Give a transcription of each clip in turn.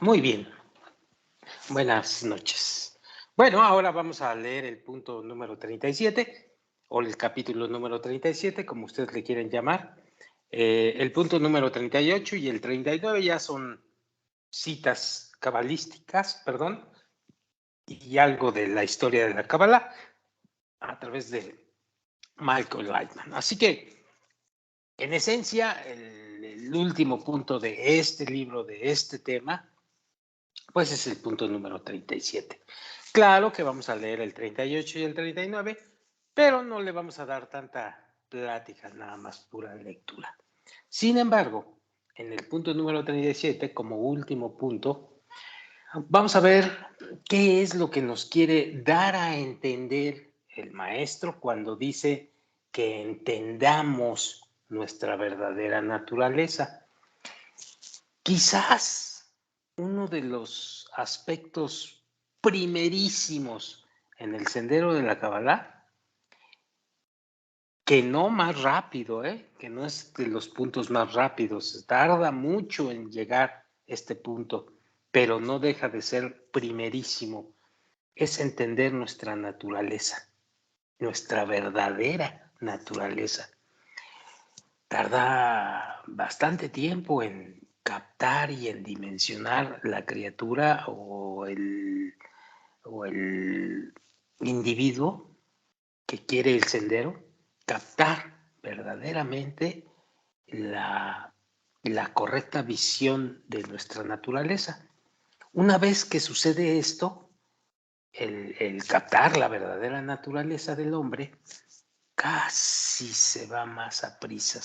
Muy bien, buenas noches. Bueno, ahora vamos a leer el punto número 37 o el capítulo número 37, como ustedes le quieren llamar. El punto número 38 y el 39 ya son citas cabalísticas, perdón, y algo de la historia de la Cábala a través de Michael Lightman. Así que, en esencia, el último punto de este libro, de este tema, pues es el punto número 37. Claro que vamos a leer el 38 y el 39, pero no le vamos a dar tanta plática, nada más pura lectura. Sin embargo, en el punto número 37, como último punto, vamos a ver qué es lo que nos quiere dar a entender el maestro cuando dice que entendamos nuestra verdadera naturaleza. Quizás uno de los aspectos primerísimos en el sendero de la Kabbalah, que no más rápido, que no es de los puntos más rápidos, tarda mucho en llegar a este punto, pero no deja de ser primerísimo, es entender nuestra naturaleza, nuestra verdadera naturaleza. Tarda bastante tiempo en captar y en dimensionar la criatura o el individuo que quiere el sendero, captar verdaderamente la correcta visión de nuestra naturaleza. Una vez que sucede esto, el captar la verdadera naturaleza del hombre, casi se va más a prisa,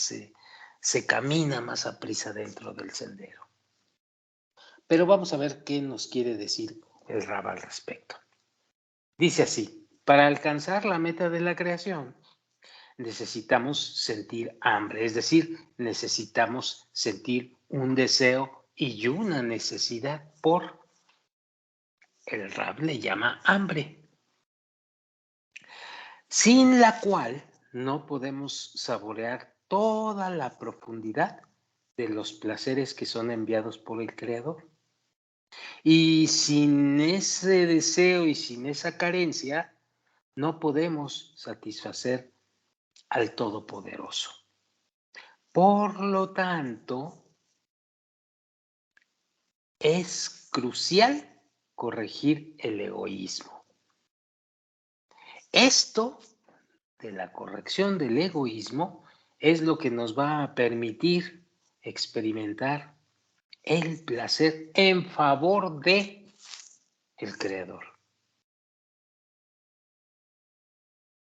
se camina más a prisa dentro del sendero. Pero vamos a ver qué nos quiere decir el Rab al respecto. Dice así: para alcanzar la meta de la creación, necesitamos sentir hambre, es decir, necesitamos sentir un deseo y una necesidad por, el Rab le llama hambre, sin la cual no podemos saborear toda la profundidad de los placeres que son enviados por el Creador. Y sin ese deseo y sin esa carencia, no podemos satisfacer al Todopoderoso. Por lo tanto, es crucial corregir el egoísmo. Esto de la corrección del egoísmo es lo que nos va a permitir experimentar el placer en favor de el Creador.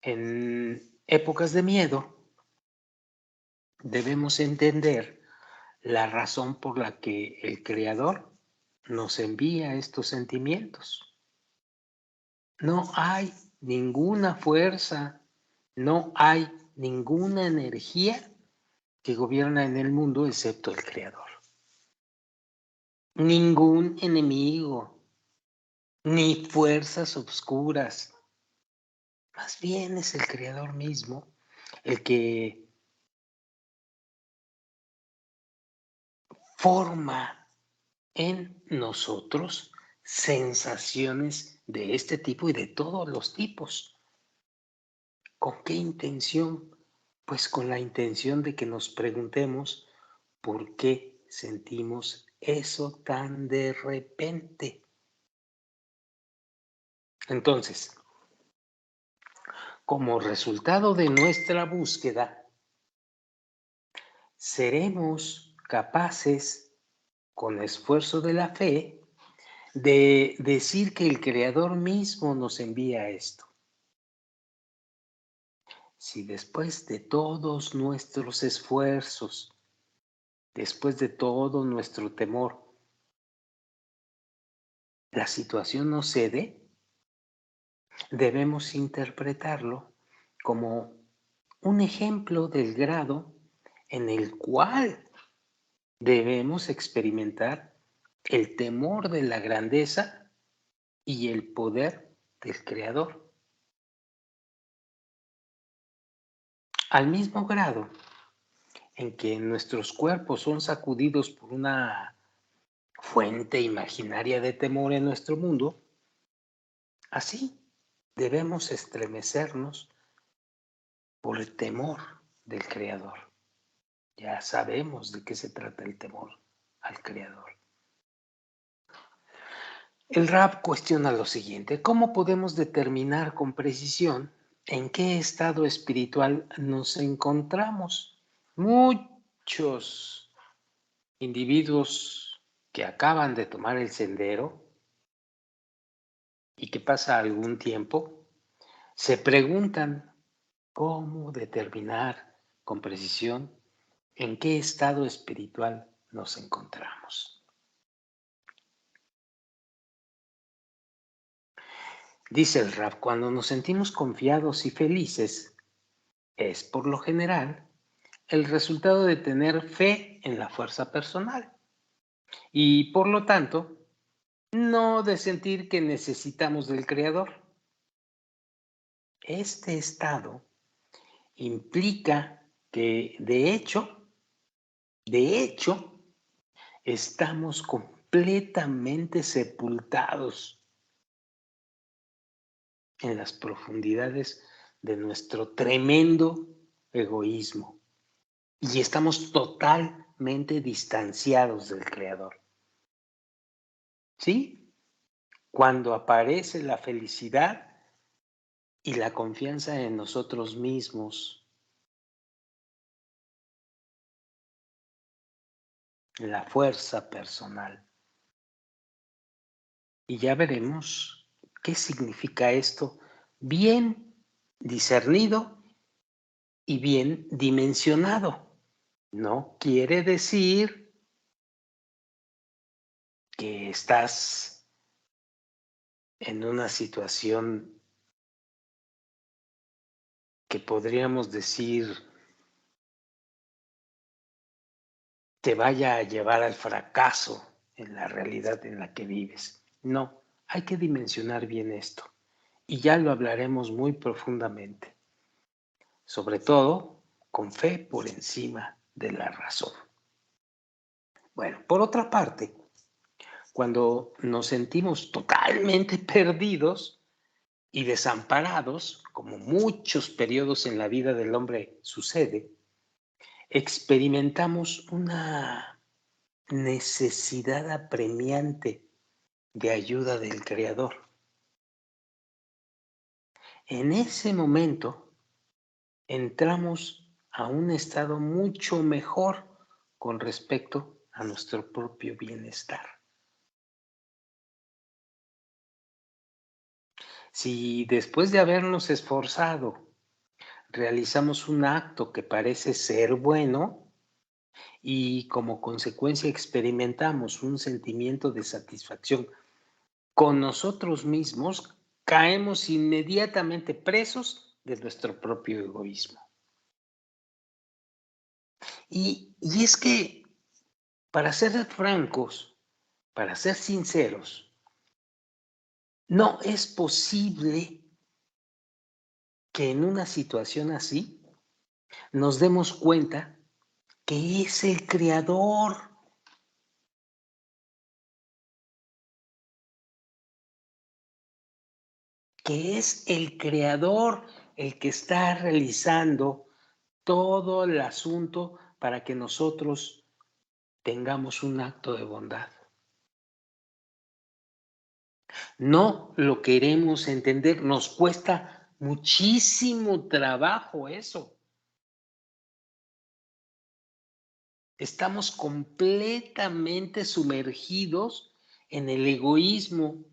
En épocas de miedo, debemos entender la razón por la que el Creador nos envía estos sentimientos. No hay ninguna fuerza, no hay ninguna energía que gobierna en el mundo excepto el Creador. Ningún enemigo, ni fuerzas oscuras. Más bien es el Creador mismo el que forma en nosotros sensaciones de este tipo y de todos los tipos. ¿Con qué intención? Pues con la intención de que nos preguntemos por qué sentimos eso tan de repente. Entonces, como resultado de nuestra búsqueda, seremos capaces, con esfuerzo de la fe, de decir que el Creador mismo nos envía esto. Si después de todos nuestros esfuerzos, después de todo nuestro temor, la situación no cede, debemos interpretarlo como un ejemplo del grado en el cual debemos experimentar el temor de la grandeza y el poder del Creador. Al mismo grado en que nuestros cuerpos son sacudidos por una fuente imaginaria de temor en nuestro mundo, así debemos estremecernos por el temor del Creador. Ya sabemos de qué se trata el temor al Creador. El Rab cuestiona lo siguiente: ¿cómo podemos determinar con precisión en qué estado espiritual nos encontramos? Muchos individuos que acaban de tomar el sendero y que pasa algún tiempo, se preguntan cómo determinar con precisión en qué estado espiritual nos encontramos. Dice el Rab, cuando nos sentimos confiados y felices, es por lo general el resultado de tener fe en la fuerza personal y por lo tanto no de sentir que necesitamos del Creador. Este estado implica que de hecho, estamos completamente sepultados en las profundidades de nuestro tremendo egoísmo y estamos totalmente distanciados del Creador. ¿Sí? Cuando aparece la felicidad y la confianza en nosotros mismos, la fuerza personal. Y ya veremos qué significa esto bien discernido y bien dimensionado. No quiere decir que estás en una situación que podríamos decir te vaya a llevar al fracaso en la realidad en la que vives. No, hay que dimensionar bien esto. Y ya lo hablaremos muy profundamente. Sobre todo, con fe por encima de la razón. Bueno, por otra parte, cuando nos sentimos totalmente perdidos y desamparados, como muchos periodos en la vida del hombre sucede, experimentamos una necesidad apremiante de ayuda del Creador. En ese momento entramos a un estado mucho mejor con respecto a nuestro propio bienestar. Si después de habernos esforzado realizamos un acto que parece ser bueno y como consecuencia experimentamos un sentimiento de satisfacción con nosotros mismos, caemos inmediatamente presos de nuestro propio egoísmo. Y es que, para ser francos, para ser sinceros, no es posible que en una situación así nos demos cuenta que es el Creador, el que está realizando todo el asunto para que nosotros tengamos un acto de bondad. No lo queremos entender, nos cuesta muchísimo trabajo eso. Estamos completamente sumergidos en el egoísmo,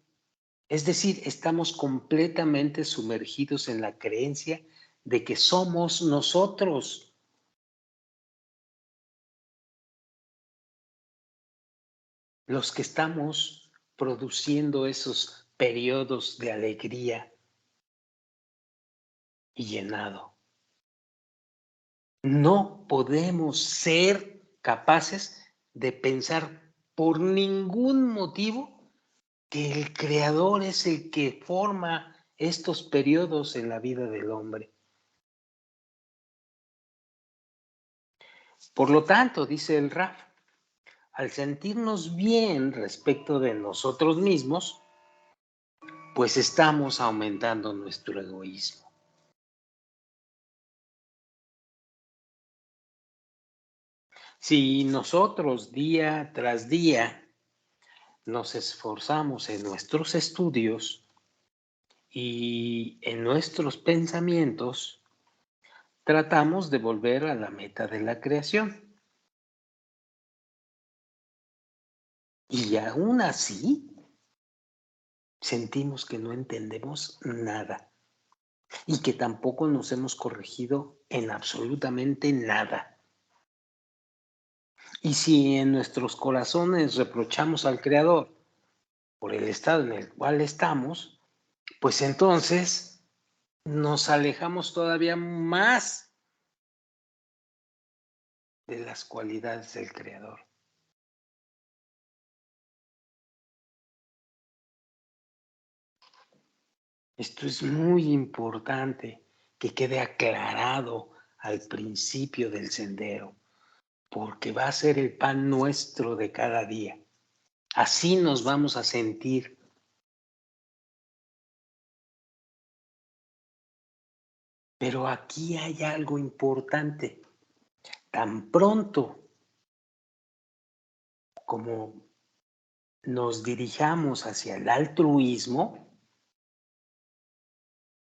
es decir, estamos completamente sumergidos en la creencia de que somos nosotros los que estamos produciendo esos periodos de alegría y llenado. No podemos ser capaces de pensar por ningún motivo que el Creador es el que forma estos periodos en la vida del hombre. Por lo tanto, dice el Raf, al sentirnos bien respecto de nosotros mismos, pues estamos aumentando nuestro egoísmo. Si nosotros día tras día nos esforzamos en nuestros estudios y en nuestros pensamientos, tratamos de volver a la meta de la creación. Y aún así, sentimos que no entendemos nada y que tampoco nos hemos corregido en absolutamente nada. Y si en nuestros corazones reprochamos al Creador por el estado en el cual estamos, pues entonces nos alejamos todavía más de las cualidades del Creador. Esto es muy importante que quede aclarado al principio del sendero, porque va a ser el pan nuestro de cada día. Así nos vamos a sentir. Pero aquí hay algo importante. Tan pronto como nos dirijamos hacia el altruismo,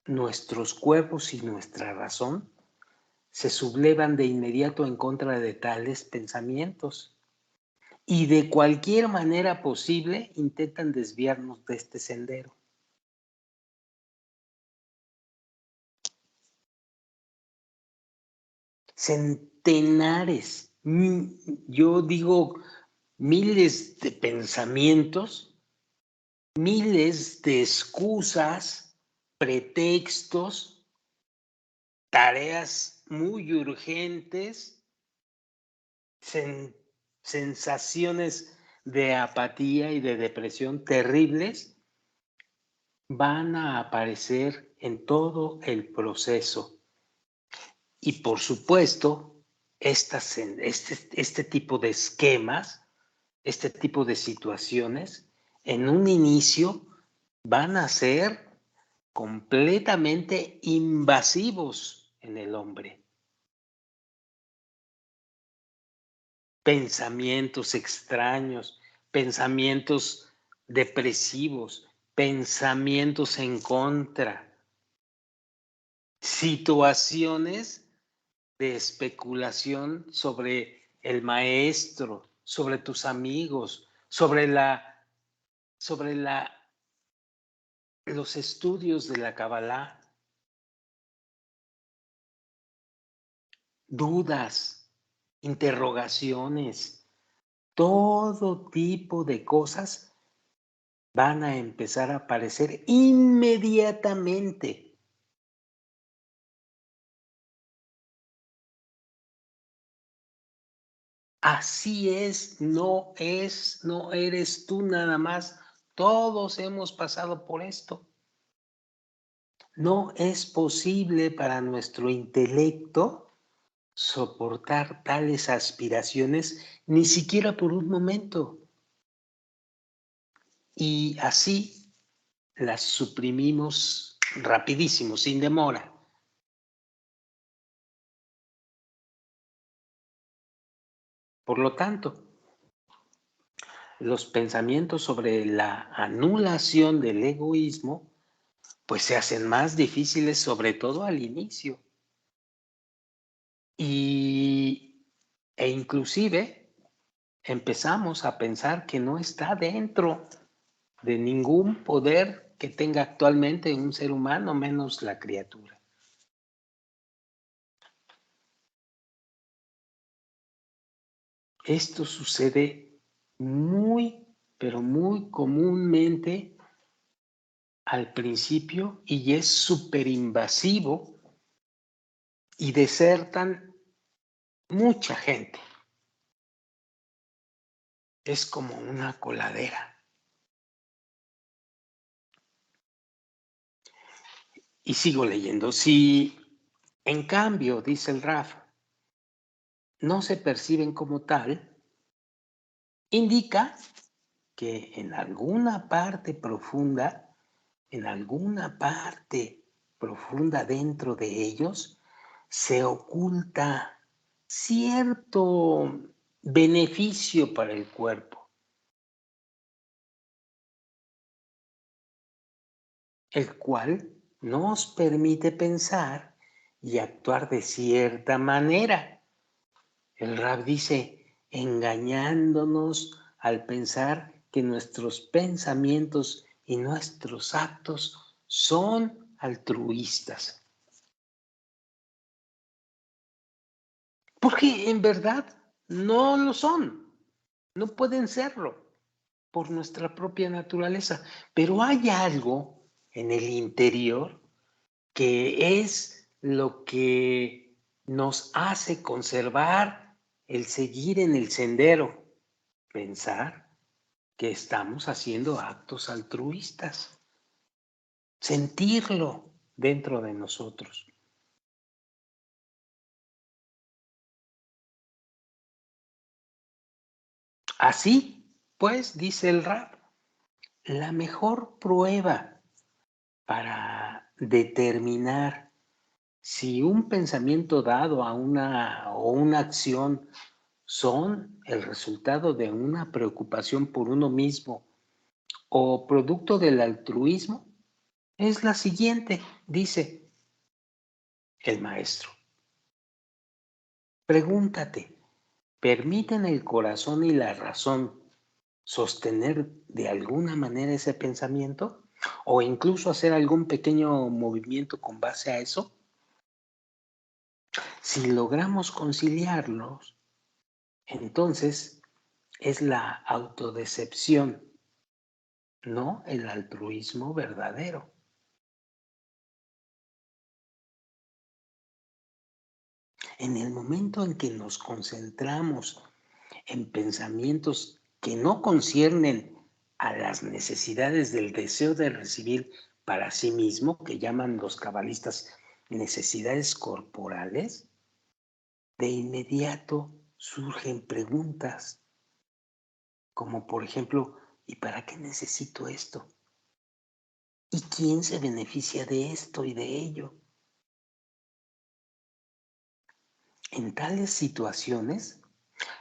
nuestros cuerpos y nuestra razón se sublevan de inmediato en contra de tales pensamientos y de cualquier manera posible intentan desviarnos de este sendero. Centenares, yo digo miles de pensamientos, miles de excusas, pretextos, tareas muy urgentes, sensaciones de apatía y de depresión terribles van a aparecer en todo el proceso. Y por supuesto, este tipo de esquemas, este tipo de situaciones, en un inicio van a ser completamente invasivos en el hombre. Pensamientos extraños, pensamientos depresivos, pensamientos en contra, situaciones de especulación sobre el maestro, sobre tus amigos, sobre los estudios de la Kabbalah, dudas, interrogaciones, todo tipo de cosas van a empezar a aparecer inmediatamente. Así no eres tú nada más. Todos hemos pasado por esto. No es posible para nuestro intelecto soportar tales aspiraciones ni siquiera por un momento. Y así las suprimimos rapidísimo, sin demora. Por lo tanto, los pensamientos sobre la anulación del egoísmo pues se hacen más difíciles, sobre todo al inicio. E inclusive empezamos a pensar que no está dentro de ningún poder que tenga actualmente un ser humano, menos la criatura. Esto sucede muy, pero muy comúnmente al principio y es súper invasivo y desertan mucha gente. Es como una coladera. Y sigo leyendo. Si, en cambio, dice el Raf, no se perciben como tal, indica que en alguna parte profunda dentro de ellos, se oculta cierto beneficio para el cuerpo, el cual nos permite pensar y actuar de cierta manera. El Rab dice, engañándonos al pensar que nuestros pensamientos y nuestros actos son altruistas. Porque en verdad no lo son, no pueden serlo por nuestra propia naturaleza. Pero hay algo en el interior que es lo que nos hace conservar el seguir en el sendero, pensar que estamos haciendo actos altruistas, sentirlo dentro de nosotros. Así, pues, dice el Rab, la mejor prueba para determinar si un pensamiento dado a una acción son el resultado de una preocupación por uno mismo o producto del altruismo es la siguiente, dice el maestro. Pregúntate, ¿permiten el corazón y la razón sostener de alguna manera ese pensamiento? ¿O incluso hacer algún pequeño movimiento con base a eso? Si logramos conciliarlos, entonces es la autodecepción, no el altruismo verdadero. En el momento en que nos concentramos en pensamientos que no conciernen a las necesidades del deseo de recibir para sí mismo, que llaman los cabalistas necesidades corporales, de inmediato surgen preguntas como por ejemplo, ¿y para qué necesito esto? ¿Y quién se beneficia de esto y de ello? En tales situaciones,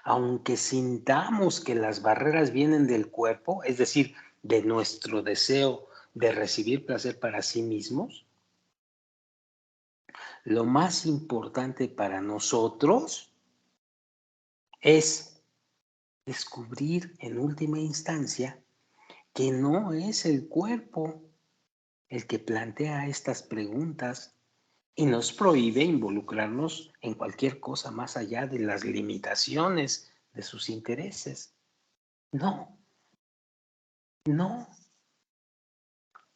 aunque sintamos que las barreras vienen del cuerpo, es decir, de nuestro deseo de recibir placer para sí mismos, lo más importante para nosotros es descubrir en última instancia que no es el cuerpo el que plantea estas preguntas y nos prohíbe involucrarnos en cualquier cosa más allá de las limitaciones de sus intereses. No, no,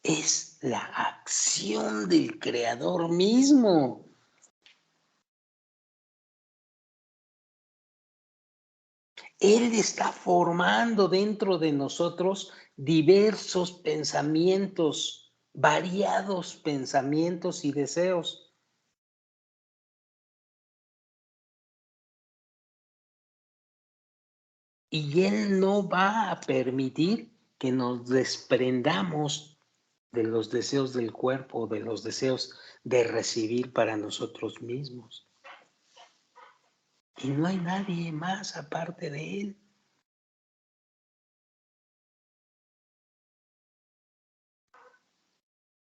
es la acción del creador mismo. Él está formando dentro de nosotros diversos pensamientos, variados pensamientos y deseos. Y Él no va a permitir que nos desprendamos de los deseos del cuerpo, de los deseos de recibir para nosotros mismos. Y no hay nadie más aparte de Él.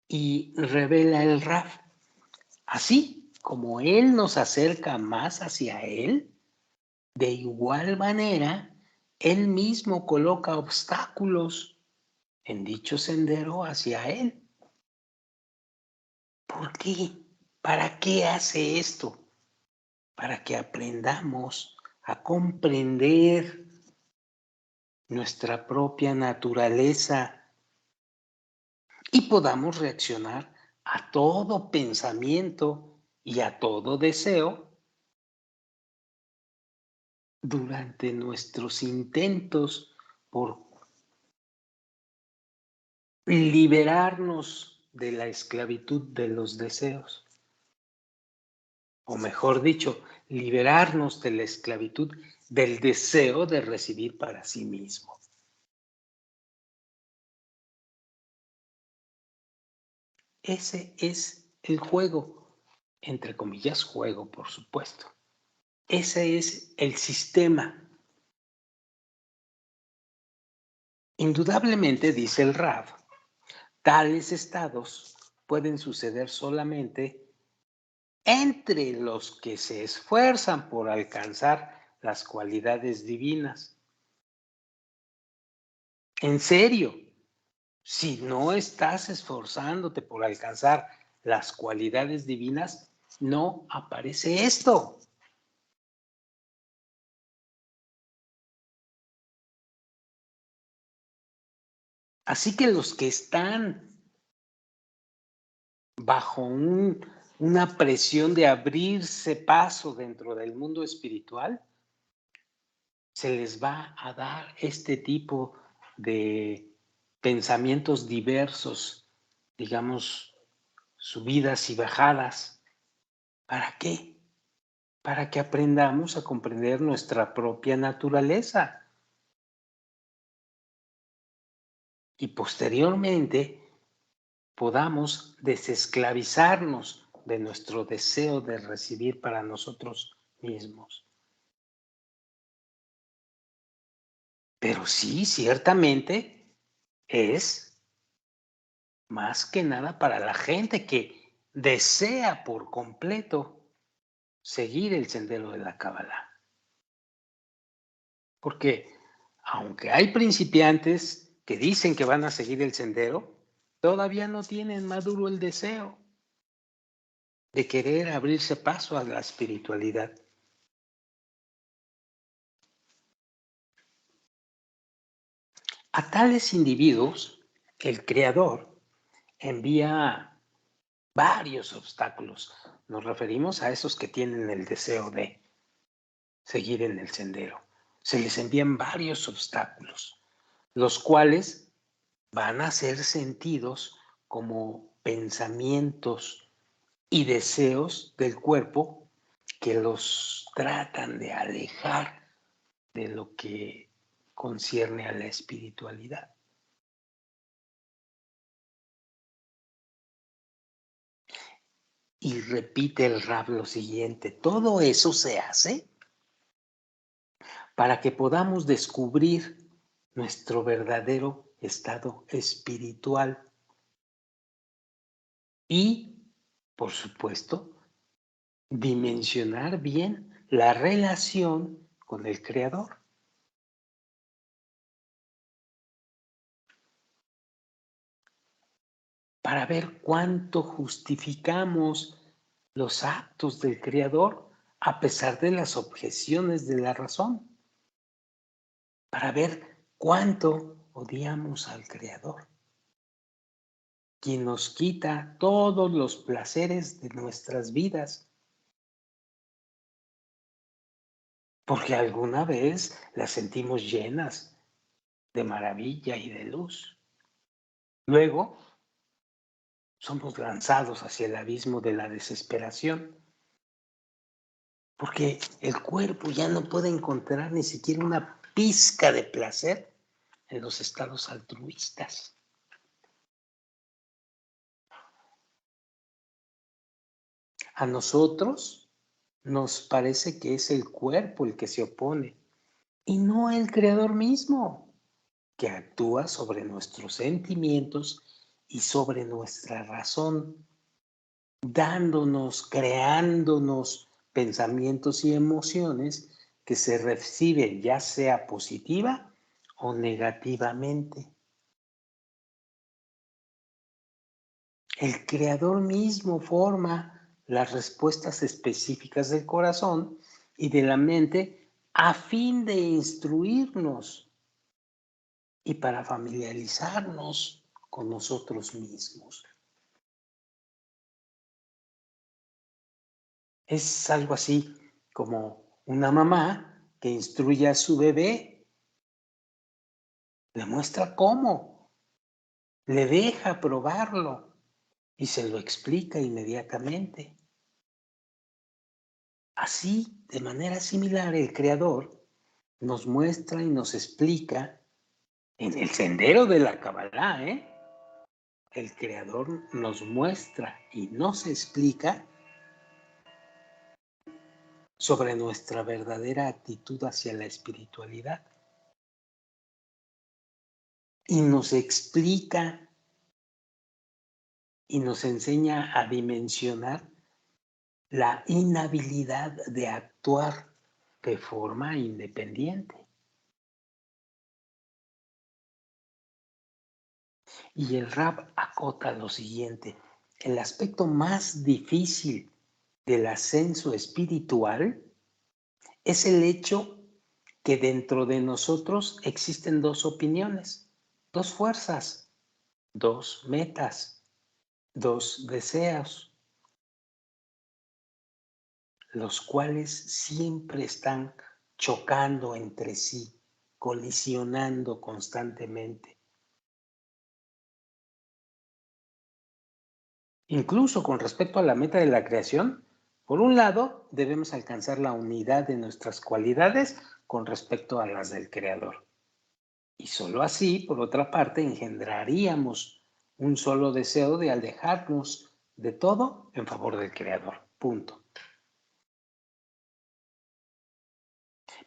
Y revela el Raf. Así como Él nos acerca más hacia Él, de igual manera, Él mismo coloca obstáculos en dicho sendero hacia Él. ¿Por qué? ¿Para qué hace esto? Para que aprendamos a comprender nuestra propia naturaleza y podamos reaccionar a todo pensamiento y a todo deseo durante nuestros intentos por liberarnos de la esclavitud de los deseos, o mejor dicho, liberarnos de la esclavitud del deseo de recibir para sí mismo. Ese es el juego, entre comillas, juego, por supuesto. Ese es el sistema. Indudablemente, dice el Rab, tales estados pueden suceder solamente entre los que se esfuerzan por alcanzar las cualidades divinas. En serio, si no estás esforzándote por alcanzar las cualidades divinas, no aparece esto. Así que los que están bajo una presión de abrirse paso dentro del mundo espiritual, se les va a dar este tipo de pensamientos diversos, digamos, subidas y bajadas. ¿Para qué? Para que aprendamos a comprender nuestra propia naturaleza. Y posteriormente podamos desesclavizarnos de nuestro deseo de recibir para nosotros mismos. Pero sí, ciertamente es más que nada para la gente que desea por completo seguir el sendero de la Cábala. Porque aunque hay principiantes que dicen que van a seguir el sendero, todavía no tienen maduro el deseo de querer abrirse paso a la espiritualidad. A tales individuos, el Creador envía varios obstáculos. Nos referimos a esos que tienen el deseo de seguir en el sendero. Se les envían varios obstáculos, los cuales van a ser sentidos como pensamientos y deseos del cuerpo que los tratan de alejar de lo que concierne a la espiritualidad. Y repite el Rab lo siguiente: todo eso se hace para que podamos descubrir nuestro verdadero estado espiritual y, por supuesto, dimensionar bien la relación con el Creador. Para ver cuánto justificamos los actos del Creador a pesar de las objeciones de la razón. Para ver cuánto odiamos al Creador, quien nos quita todos los placeres de nuestras vidas, porque alguna vez las sentimos llenas de maravilla y de luz. Luego somos lanzados hacia el abismo de la desesperación, porque el cuerpo ya no puede encontrar ni siquiera una pizca de placer en los estados altruistas. A nosotros nos parece que es el cuerpo el que se opone y no el Creador mismo, que actúa sobre nuestros sentimientos y sobre nuestra razón, dándonos, creándonos pensamientos y emociones que se reciben ya sea positiva o negativamente. El Creador mismo forma las respuestas específicas del corazón y de la mente a fin de instruirnos y para familiarizarnos con nosotros mismos. Es algo así como una mamá que instruye a su bebé, le muestra cómo, le deja probarlo y se lo explica inmediatamente. Así, de manera similar, el Creador nos muestra y nos explica en el sendero de la Kabbalah, el Creador nos muestra y nos explica sobre nuestra verdadera actitud hacia la espiritualidad. Y nos explica y nos enseña a dimensionar la inhabilidad de actuar de forma independiente. Y el Rab acota lo siguiente: el aspecto más difícil del ascenso espiritual es el hecho que dentro de nosotros existen dos opiniones, dos fuerzas, dos metas, dos deseos, los cuales siempre están chocando entre sí, colisionando constantemente. Incluso con respecto a la meta de la creación, por un lado, debemos alcanzar la unidad de nuestras cualidades con respecto a las del Creador. Y solo así, por otra parte, engendraríamos un solo deseo de alejarnos de todo en favor del Creador. Punto.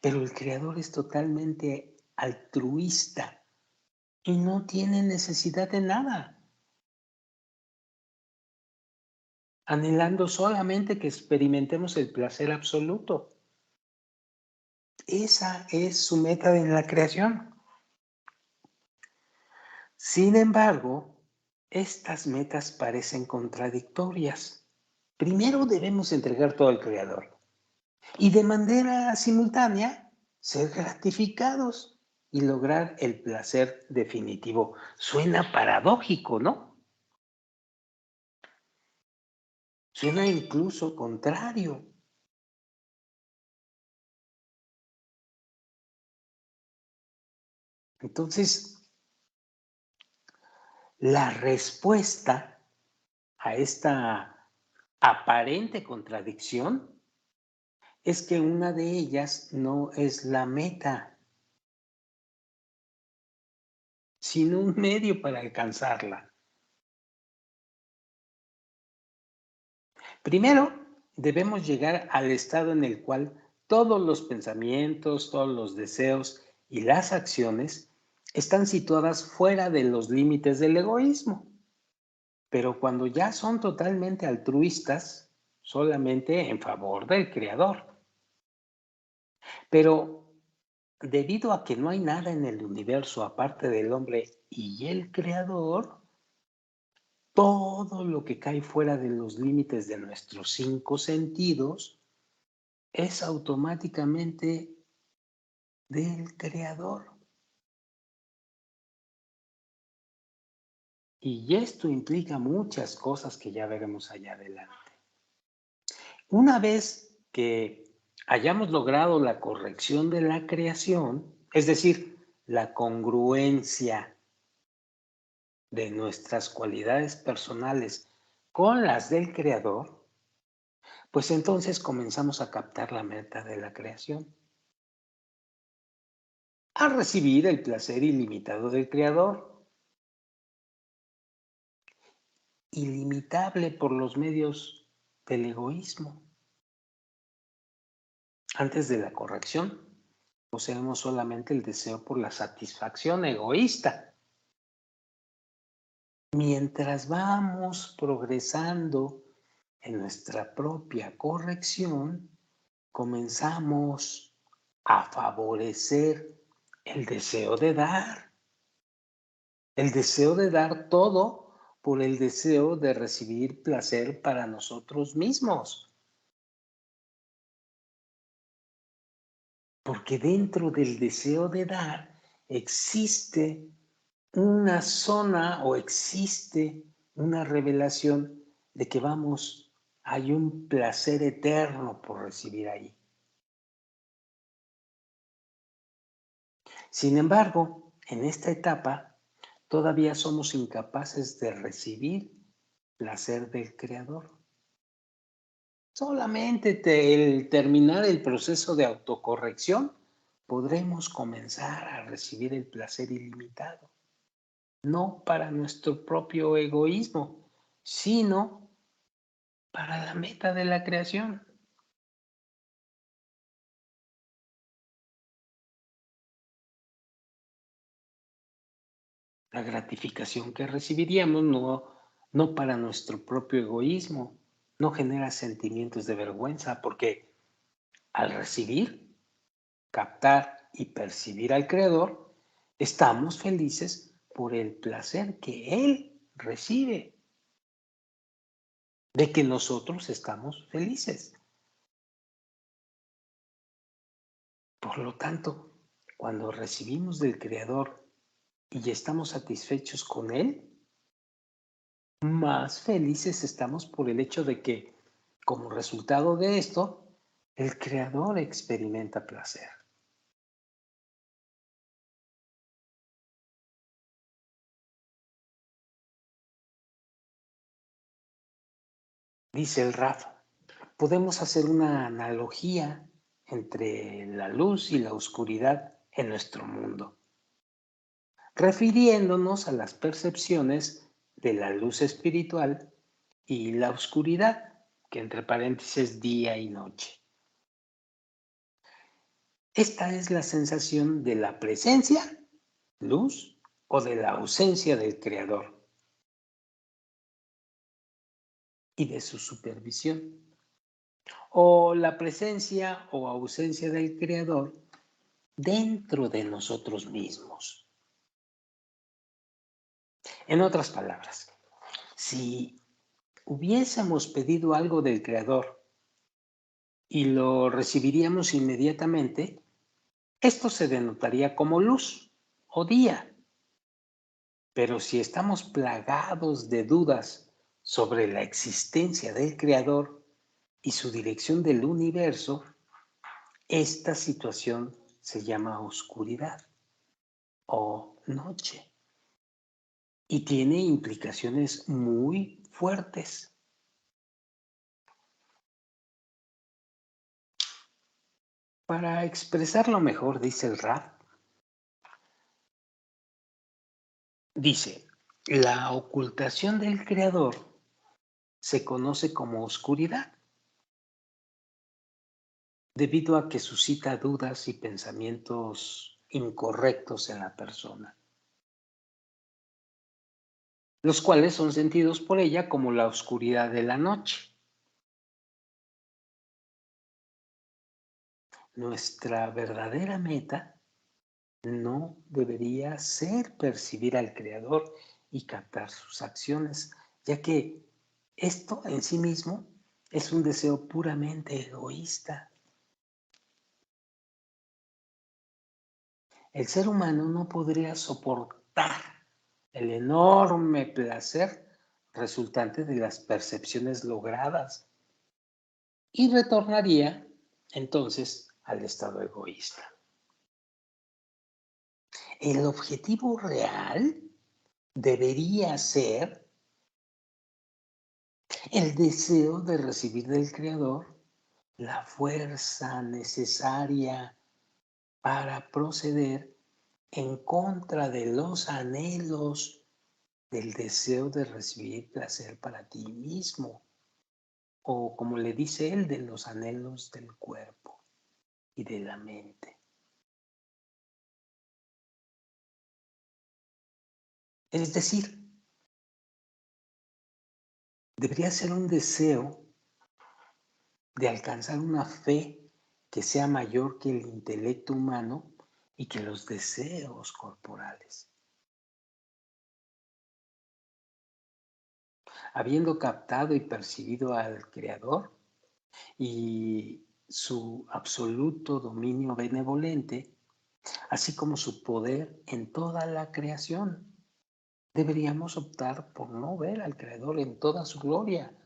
Pero el Creador es totalmente altruista y no tiene necesidad de nada, anhelando solamente que experimentemos el placer absoluto. Esa es su meta en la creación. Sin embargo, estas metas parecen contradictorias. Primero debemos entregar todo al Creador y de manera simultánea ser gratificados y lograr el placer definitivo. Suena paradójico, ¿no? Suena incluso contrario. Entonces, la respuesta a esta aparente contradicción es que una de ellas no es la meta, sino un medio para alcanzarla. Primero, debemos llegar al estado en el cual todos los pensamientos, todos los deseos y las acciones están situadas fuera de los límites del egoísmo. Pero cuando ya son totalmente altruistas, solamente en favor del Creador. Pero debido a que no hay nada en el universo aparte del hombre y el Creador, todo lo que cae fuera de los límites de nuestros 5 sentidos es automáticamente del Creador. Y esto implica muchas cosas que ya veremos allá adelante. Una vez que hayamos logrado la corrección de la creación, es decir, la congruencia de nuestras cualidades personales con las del Creador, pues entonces comenzamos a captar la meta de la creación, a recibir el placer ilimitado del Creador, ilimitable por los medios del egoísmo. Antes de la corrección, poseemos solamente el deseo por la satisfacción egoísta. Mientras vamos progresando en nuestra propia corrección, comenzamos a favorecer el deseo de dar todo por el deseo de recibir placer para nosotros mismos. Porque dentro del deseo de dar existe una zona o existe una revelación de que hay un placer eterno por recibir ahí. Sin embargo, en esta etapa todavía somos incapaces de recibir placer del Creador. Solamente el terminar el proceso de autocorrección podremos comenzar a recibir el placer ilimitado, no para nuestro propio egoísmo, sino para la meta de la creación. La gratificación que recibiríamos no para nuestro propio egoísmo, no genera sentimientos de vergüenza, porque al recibir, captar y percibir al Creador, estamos felices por el placer que Él recibe, de que nosotros estamos felices. Por lo tanto, cuando recibimos del Creador y estamos satisfechos con Él, más felices estamos por el hecho de que, como resultado de esto, el Creador experimenta placer. Dice el Raf, podemos hacer una analogía entre la luz y la oscuridad en nuestro mundo, refiriéndonos a las percepciones de la luz espiritual y la oscuridad, que entre paréntesis día y noche. Esta es la sensación de la presencia, luz, o de la ausencia del Creador y de su supervisión, o la presencia o ausencia del Creador dentro de nosotros mismos. En otras palabras, si hubiésemos pedido algo del Creador y lo recibiríamos inmediatamente, esto se denotaría como luz o día. Pero si estamos plagados de dudas sobre la existencia del Creador y su dirección del universo, esta situación se llama oscuridad o noche y tiene implicaciones muy fuertes. Para expresarlo mejor, dice el Raf, dice, la ocultación del Creador se conoce como oscuridad, debido a que suscita dudas y pensamientos incorrectos en la persona, los cuales son sentidos por ella como la oscuridad de la noche. Nuestra verdadera meta no debería ser percibir al Creador y captar sus acciones, ya que esto en sí mismo es un deseo puramente egoísta. El ser humano no podría soportar el enorme placer resultante de las percepciones logradas y retornaría entonces al estado egoísta. El objetivo real debería ser el deseo de recibir del Creador la fuerza necesaria para proceder en contra de los anhelos del deseo de recibir placer para ti mismo, o como le dice él, de los anhelos del cuerpo y de la mente. Es decir, debería ser un deseo de alcanzar una fe que sea mayor que el intelecto humano y que los deseos corporales. Habiendo captado y percibido al Creador y su absoluto dominio benevolente, así como su poder en toda la creación, deberíamos optar por no ver al Creador en toda su gloria,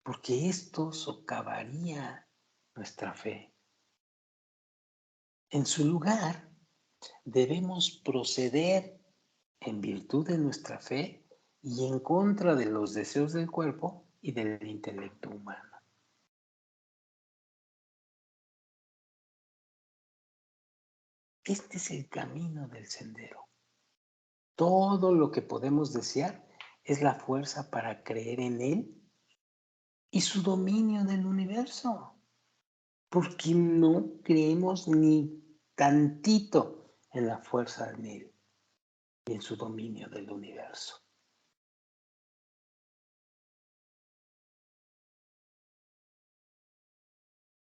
porque esto socavaría nuestra fe. En su lugar, debemos proceder en virtud de nuestra fe y en contra de los deseos del cuerpo y del intelecto humano. Este es el camino del sendero. Todo lo que podemos desear es la fuerza para creer en Él y su dominio del universo. Porque no creemos ni tantito en la fuerza de Él y en su dominio del universo.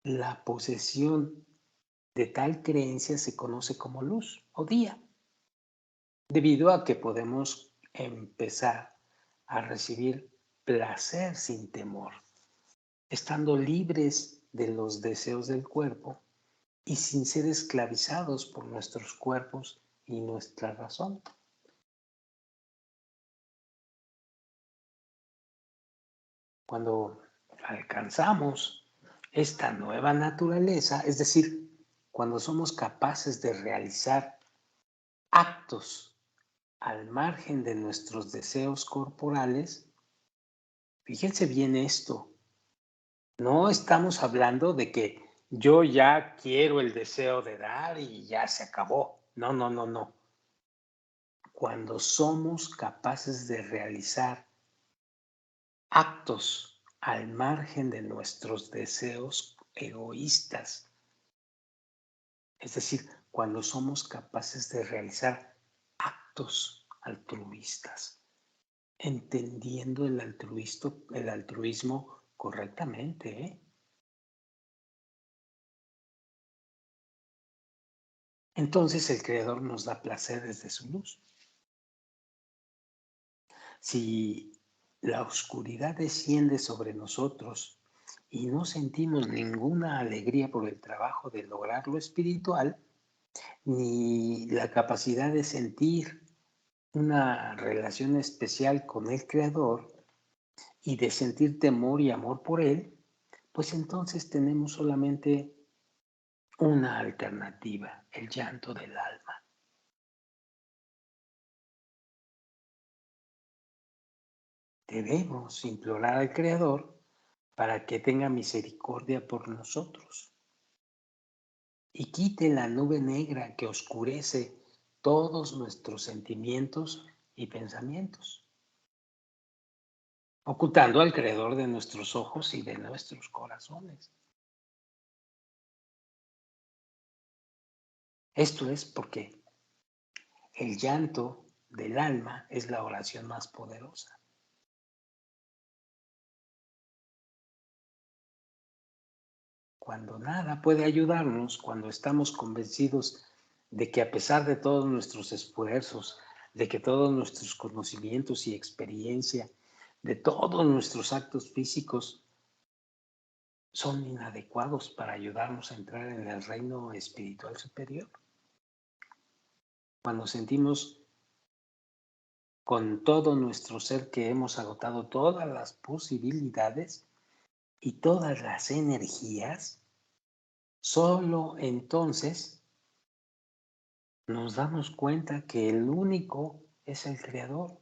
La posesión de tal creencia se conoce como luz o día, debido a que podemos empezar a recibir placer sin temor, estando libres de los deseos del cuerpo y sin ser esclavizados por nuestros cuerpos y nuestra razón. Cuando alcanzamos esta nueva naturaleza, es decir, cuando somos capaces de realizar actos al margen de nuestros deseos corporales, fíjense bien esto, no estamos hablando de que yo ya quiero el deseo de dar y ya se acabó. No, no, no, no. Cuando somos capaces de realizar actos al margen de nuestros deseos egoístas, es decir, cuando somos capaces de realizar actos altruistas, entendiendo el altruismo correctamente, ¿eh? Entonces el Creador nos da placer desde su luz. Si la oscuridad desciende sobre nosotros y no sentimos ninguna alegría por el trabajo de lograr lo espiritual, ni la capacidad de sentir una relación especial con el Creador y de sentir temor y amor por Él, pues entonces tenemos solamente una alternativa, el llanto del alma. Debemos implorar al Creador para que tenga misericordia por nosotros y quite la nube negra que oscurece todos nuestros sentimientos y pensamientos, ocultando al Creador de nuestros ojos y de nuestros corazones. Esto es porque el llanto del alma es la oración más poderosa. Cuando nada puede ayudarnos, cuando estamos convencidos de que a pesar de todos nuestros esfuerzos, de que todos nuestros conocimientos y experiencia, de todos nuestros actos físicos son inadecuados para ayudarnos a entrar en el reino espiritual superior. Cuando sentimos con todo nuestro ser que hemos agotado todas las posibilidades y todas las energías, solo entonces nos damos cuenta que el único es el Creador.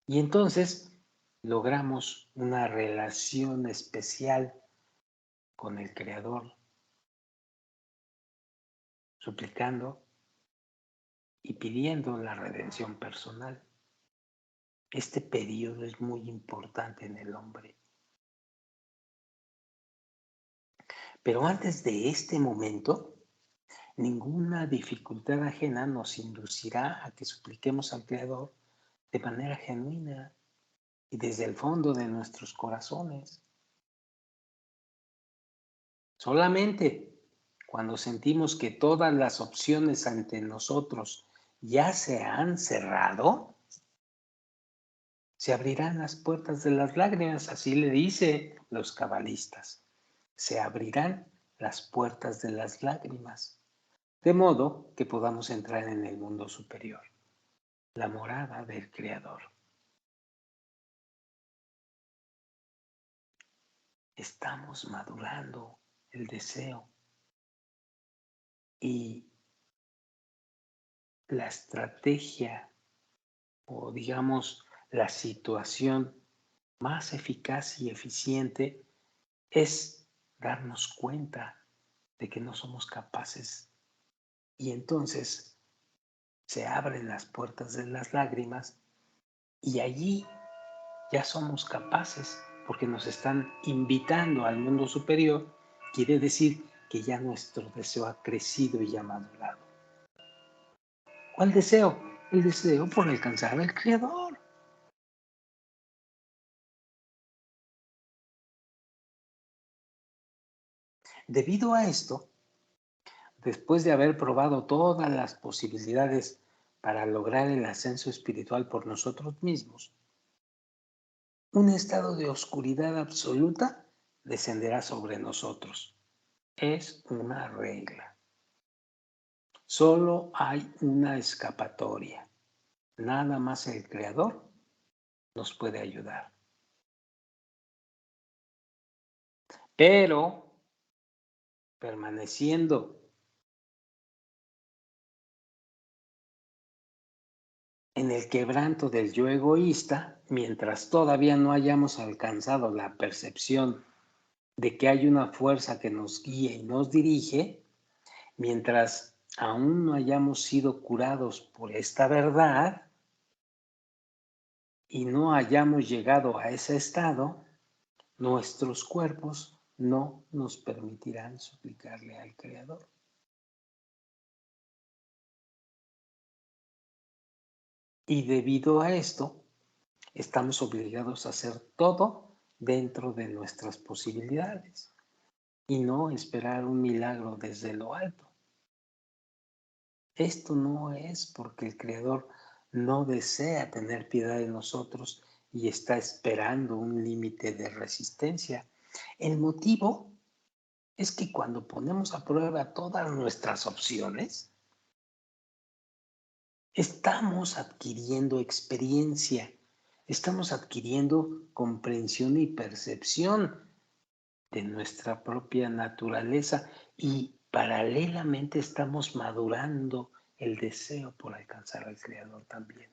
Y entonces logramos una relación especial con el Creador, suplicando y pidiendo la redención personal. Este periodo es muy importante en el hombre. Pero antes de este momento, ninguna dificultad ajena nos inducirá a que supliquemos al Creador de manera genuina y desde el fondo de nuestros corazones. Solamente cuando sentimos que todas las opciones ante nosotros ya se han cerrado, se abrirán las puertas de las lágrimas, así le dice los cabalistas. Se abrirán las puertas de las lágrimas, de modo que podamos entrar en el mundo superior, la morada del Creador. Estamos madurando el deseo y la estrategia o digamos la situación más eficaz y eficiente es darnos cuenta de que no somos capaces. Y entonces se abren las puertas de las lágrimas y allí ya somos capaces porque nos están invitando al mundo superior. Quiere decir que ya nuestro deseo ha crecido y ha madurado. ¿Cuál deseo? El deseo por alcanzar al Creador. Debido a esto, después de haber probado todas las posibilidades para lograr el ascenso espiritual por nosotros mismos, un estado de oscuridad absoluta descenderá sobre nosotros. Es una regla. Solo hay una escapatoria. Nada más el Creador nos puede ayudar. Pero, permaneciendo en el quebranto del yo egoísta, mientras todavía no hayamos alcanzado la percepción de que hay una fuerza que nos guía y nos dirige, mientras aún no hayamos sido curados por esta verdad y no hayamos llegado a ese estado, nuestros cuerpos no nos permitirán suplicarle al Creador. Y debido a esto, estamos obligados a hacer todo dentro de nuestras posibilidades y no esperar un milagro desde lo alto. Esto no es porque el Creador no desea tener piedad de nosotros y está esperando un límite de resistencia. El motivo es que cuando ponemos a prueba todas nuestras opciones, estamos adquiriendo experiencia, estamos adquiriendo comprensión y percepción de nuestra propia naturaleza y paralelamente estamos madurando el deseo por alcanzar al Creador también.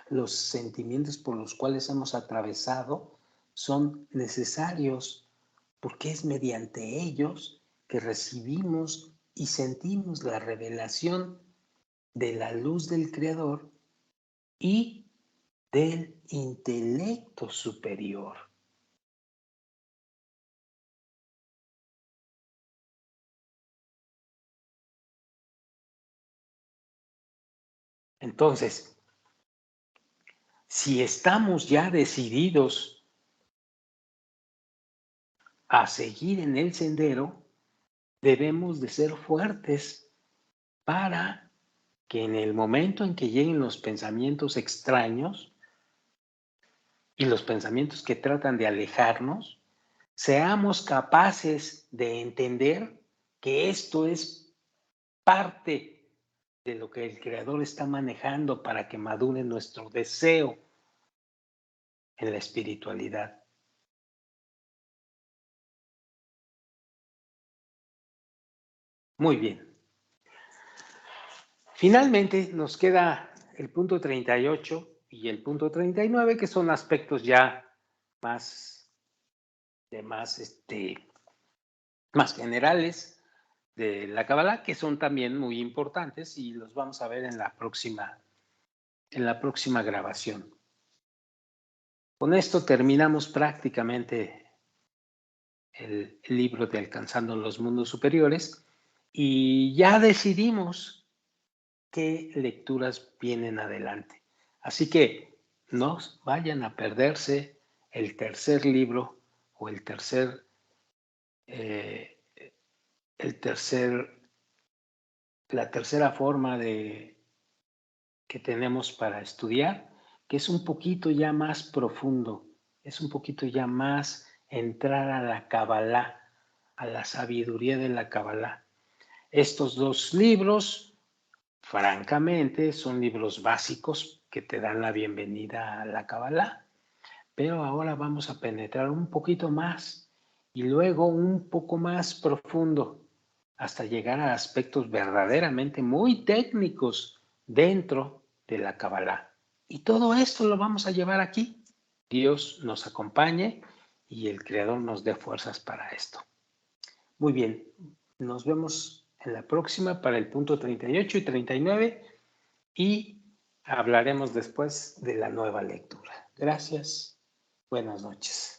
Los sentimientos por los cuales hemos atravesado son necesarios porque es mediante ellos que recibimos y sentimos la revelación de la luz del Creador y del intelecto superior. Entonces, si estamos ya decididos a seguir en el sendero, debemos de ser fuertes para que en el momento en que lleguen los pensamientos extraños y los pensamientos que tratan de alejarnos, seamos capaces de entender que esto es parte de lo que el Creador está manejando para que madure nuestro deseo en la espiritualidad. Muy bien. Finalmente nos queda el punto 38 y el punto 39, que son aspectos ya más, más generales de la Kabbalah, que son también muy importantes y los vamos a ver en la próxima grabación. Con esto terminamos prácticamente el libro de Alcanzando los Mundos Superiores y ya decidimos qué lecturas vienen adelante. Así que no vayan a perderse el tercer libro o la tercera forma que tenemos para estudiar, que es un poquito ya más profundo, es un poquito ya más entrar a la Kabbalah, a la sabiduría de la Kabbalah. Estos dos libros, francamente, son libros básicos que te dan la bienvenida a la Kabbalah, pero ahora vamos a penetrar un poquito más y luego un poco más profundo hasta llegar a aspectos verdaderamente muy técnicos dentro de la Kabbalah. Y todo esto lo vamos a llevar aquí. Dios nos acompañe y el Creador nos dé fuerzas para esto. Muy bien, nos vemos en la próxima para el punto 38 y 39 y hablaremos después de la nueva lectura. Gracias, buenas noches.